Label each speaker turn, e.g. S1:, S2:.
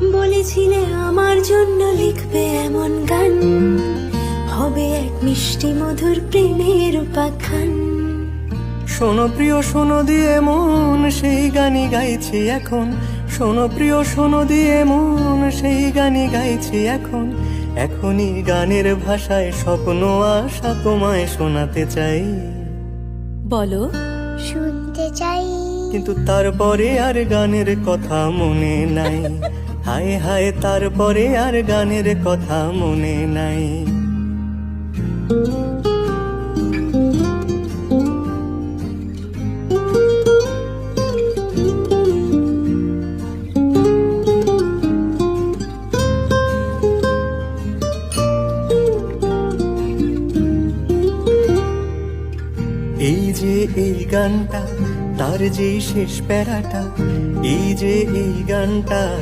S1: বলেছিলে আমার জন্য লিখবে এমন গান, হবে এক মিষ্টি মধুর প্রেমের উপাখ্যান।
S2: শোনো প্রিয় শোনো দিয়ে মন সেই গানই গাইছি এখন, শোনো প্রিয় শোনো দিয়ে মন সেই গানই গাইছি এখন। এখনই গানের ভাষায় স্বপ্ন আশা তোমায় শোনাতে চাই।
S1: বলো।
S3: শুনতে চাই।
S2: কিন্তু তারপরে আর গানের কথা মনে নাই, হায় হায় তারপরে আর গানের কথা মনে নাই। এই যে এই গানটা, তার যে শেষ প্যারাটা, এই যে এই গানটা,